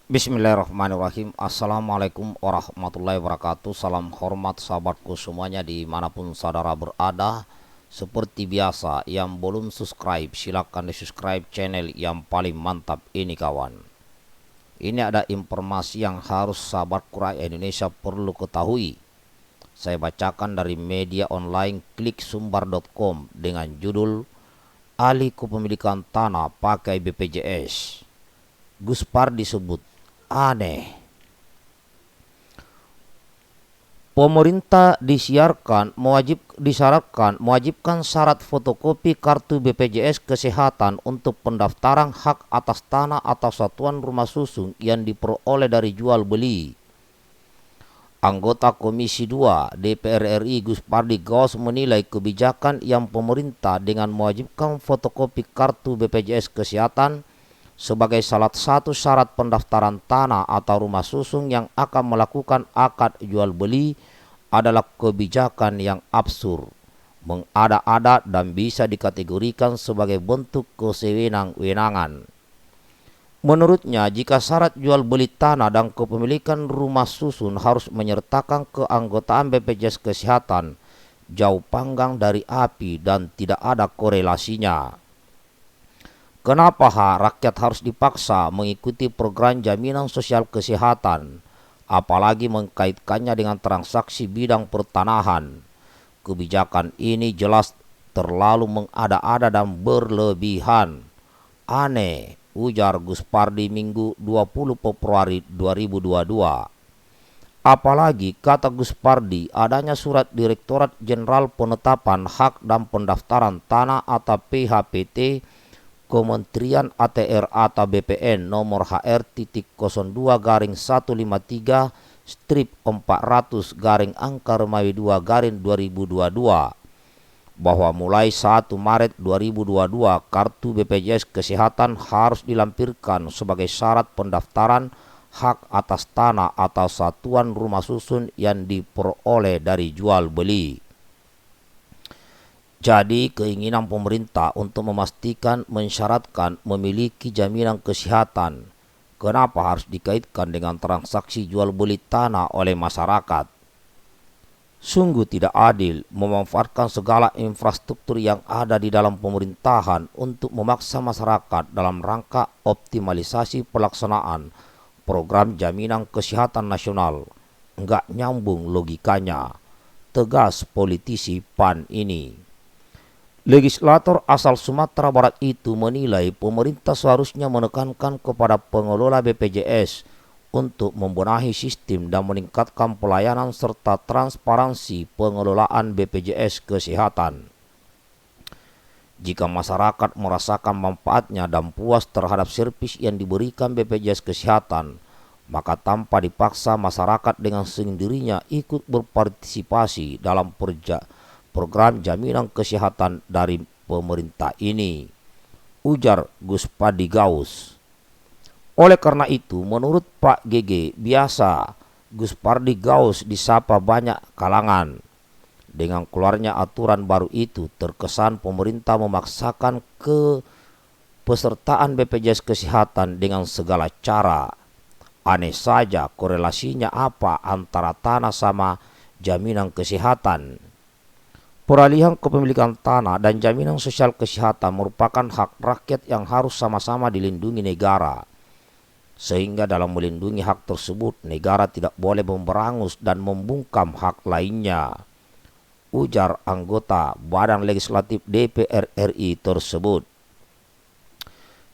Bismillahirrahmanirrahim. Assalamualaikum warahmatullahi wabarakatuh. Salam hormat sahabatku semuanya dimanapun saudara berada. Seperti biasa, yang belum subscribe silahkan di subscribe channel yang paling mantap ini kawan. Ini ada informasi yang harus sahabatku rakyat Indonesia perlu ketahui. Saya bacakan dari media online kliksumbar.com dengan judul Alih kepemilikan tanah pakai BPJS. Gus Pardi disebut aneh. Pemerintah disyaratkan mewajibkan syarat fotokopi kartu BPJS Kesehatan untuk pendaftaran hak atas tanah atau satuan rumah susun yang diperoleh dari jual beli. Anggota Komisi 2 DPR RI Gus Pardi Gaus menilai kebijakan yang pemerintah dengan mewajibkan fotokopi kartu BPJS Kesehatan sebagai salah satu syarat pendaftaran tanah atau rumah susun yang akan melakukan akad jual beli adalah kebijakan yang absurd, mengada-ada dan bisa dikategorikan sebagai bentuk kesewenang-wenangan. Menurutnya, jika syarat jual beli tanah dan kepemilikan rumah susun harus menyertakan keanggotaan BPJS Kesehatan, jauh panggang dari api dan tidak ada korelasinya. Kenapa rakyat harus dipaksa mengikuti program jaminan sosial kesehatan, apalagi mengkaitkannya dengan transaksi bidang pertanahan? Kebijakan ini jelas terlalu mengada-ada dan berlebihan. Aneh, ujar Gus Pardi Minggu 20 Februari 2022. Apalagi, kata Gus Pardi, adanya surat Direktorat Jenderal Penetapan Hak dan Pendaftaran Tanah atau PHPT Kementerian ATR atau BPN nomor HR.0153/400/2022 bahwa mulai 1 Maret 2022 kartu BPJS Kesehatan harus dilampirkan sebagai syarat pendaftaran hak atas tanah atau satuan rumah susun yang diperoleh dari jual beli. Jadi keinginan pemerintah untuk memastikan mensyaratkan memiliki jaminan kesehatan, kenapa harus dikaitkan dengan transaksi jual beli tanah oleh masyarakat? Sungguh tidak adil memanfaatkan segala infrastruktur yang ada di dalam pemerintahan untuk memaksa masyarakat dalam rangka optimalisasi pelaksanaan program jaminan kesehatan nasional. Enggak nyambung logikanya, tegas politisi PAN ini. Legislator asal Sumatera Barat itu menilai pemerintah seharusnya menekankan kepada pengelola BPJS untuk membenahi sistem dan meningkatkan pelayanan serta transparansi pengelolaan BPJS Kesehatan. Jika masyarakat merasakan manfaatnya dan puas terhadap servis yang diberikan BPJS Kesehatan, maka tanpa dipaksa masyarakat dengan sendirinya ikut berpartisipasi dalam program jaminan kesehatan dari pemerintah ini, ujar Gus Pardi Gaus. Oleh karena itu, menurut Pak GG, biasa Gus Pardi Gaus disapa banyak kalangan. Dengan keluarnya aturan baru itu, terkesan pemerintah memaksakan kepesertaan BPJS Kesehatan dengan segala cara. Aneh saja, korelasinya apa antara tanah sama jaminan kesehatan? Peralihan kepemilikan tanah dan jaminan sosial kesehatan merupakan hak rakyat yang harus sama-sama dilindungi negara. Sehingga dalam melindungi hak tersebut, negara tidak boleh memberangus dan membungkam hak lainnya, ujar anggota Badan Legislatif DPR RI tersebut.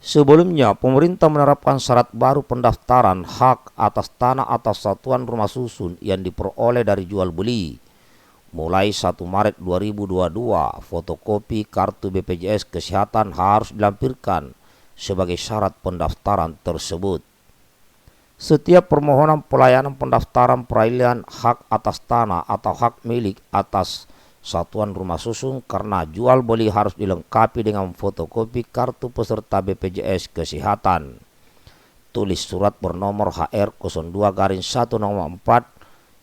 Sebelumnya, pemerintah menerapkan syarat baru pendaftaran hak atas tanah atau satuan rumah susun yang diperoleh dari jual beli. Mulai 1 Maret 2022, fotokopi kartu BPJS Kesehatan harus dilampirkan sebagai syarat pendaftaran tersebut. Setiap permohonan pelayanan pendaftaran peralihan hak atas tanah atau hak milik atas satuan rumah susun karena jual beli harus dilengkapi dengan fotokopi kartu peserta BPJS Kesehatan. Tulis surat bernomor HR02/104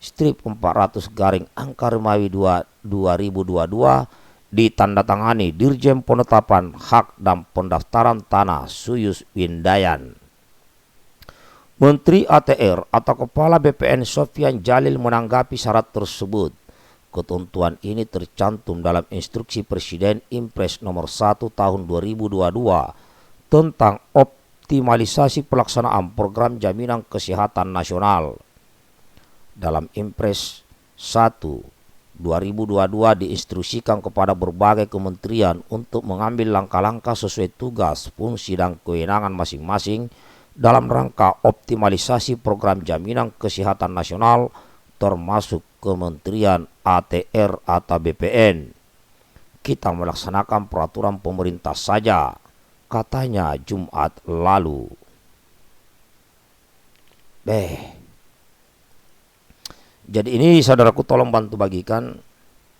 strip 400/angka Romawi 2 2022 ditandatangani Dirjen Penetapan Hak dan Pendaftaran Tanah Suyus Windayan. Menteri ATR atau Kepala BPN Sofyan Jalil menanggapi syarat tersebut. Ketentuan ini tercantum dalam Instruksi Presiden Impres nomor 1 tahun 2022 tentang optimalisasi pelaksanaan program jaminan kesehatan nasional. Dalam Impres 1 2022 diinstruksikan kepada berbagai kementerian untuk mengambil langkah-langkah sesuai tugas, fungsi, dan kewenangan masing-masing dalam rangka optimalisasi program jaminan kesehatan nasional, termasuk Kementerian ATR atau BPN. Kita melaksanakan peraturan pemerintah saja, katanya Jumat lalu. Jadi ini saudaraku tolong bantu bagikan.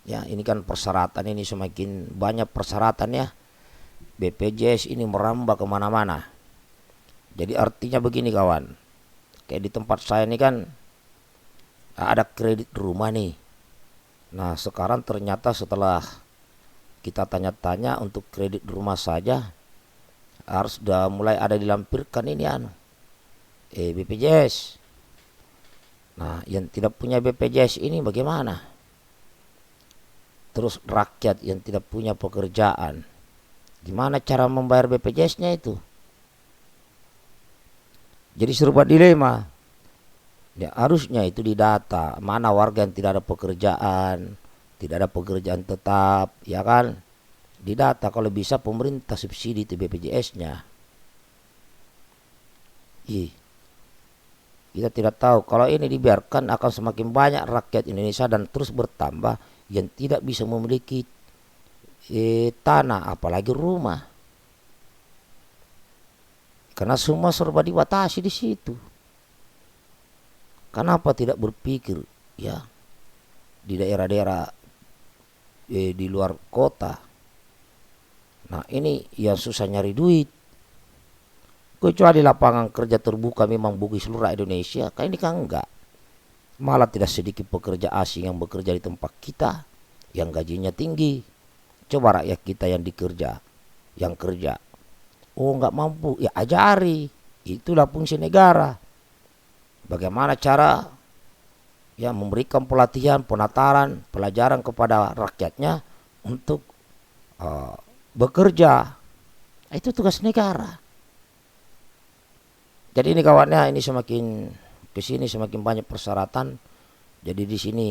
Ya, ini kan persyaratan ini semakin banyak persyaratan ya. BPJS ini merambah kemana-mana. Jadi artinya begini kawan. Kayak di tempat saya ini kan ada kredit rumah nih. Nah sekarang ternyata setelah kita tanya-tanya untuk kredit rumah saja harus sudah mulai ada dilampirkan ini BPJS. Nah yang tidak punya BPJS ini bagaimana? Terus rakyat yang tidak punya pekerjaan, gimana cara membayar BPJS-nya itu? Jadi serba dilema. Ya, harusnya itu didata mana warga yang tidak ada pekerjaan, tidak ada pekerjaan tetap, ya kan? Didata kalau bisa pemerintah subsidi itu BPJS-nya. Kita tidak tahu kalau ini dibiarkan akan semakin banyak rakyat Indonesia dan terus bertambah yang tidak bisa memiliki tanah apalagi rumah. Karena semua serba dibatasi di situ. Kenapa tidak berpikir ya di daerah-daerah di luar kota? Nah ini yang susah nyari duit. Kecuali lapangan kerja terbuka memang bagi seluruh Indonesia. Kan ini kan enggak. Malah tidak sedikit pekerja asing yang bekerja di tempat kita, yang gajinya tinggi. Coba rakyat kita yang kerja. Oh enggak mampu, ya ajari. Itulah fungsi negara. Bagaimana cara ya memberikan pelatihan, penataran, pelajaran kepada rakyatnya untuk bekerja. Itu tugas negara. Jadi ini kawannya, ini semakin kesini semakin banyak persyaratan. Jadi di sini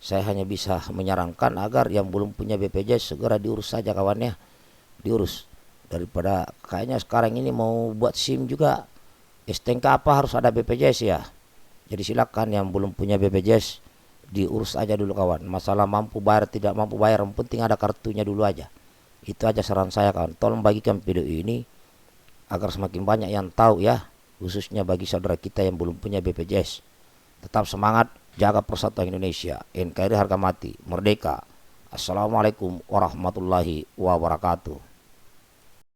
saya hanya bisa menyarankan agar yang belum punya BPJS segera diurus saja kawannya, diurus. Daripada kayaknya sekarang ini mau buat SIM juga STNK apa harus ada BPJS ya. Jadi silakan yang belum punya BPJS diurus aja dulu kawan. Masalah mampu bayar tidak mampu bayar, yang penting ada kartunya dulu aja. Itu aja saran saya kawan. Tolong bagikan video ini agar semakin banyak yang tahu ya, khususnya bagi saudara kita yang belum punya BPJS. Tetap semangat, jaga persatuan Indonesia. NKRI harga mati, merdeka. Assalamualaikum warahmatullahi wabarakatuh.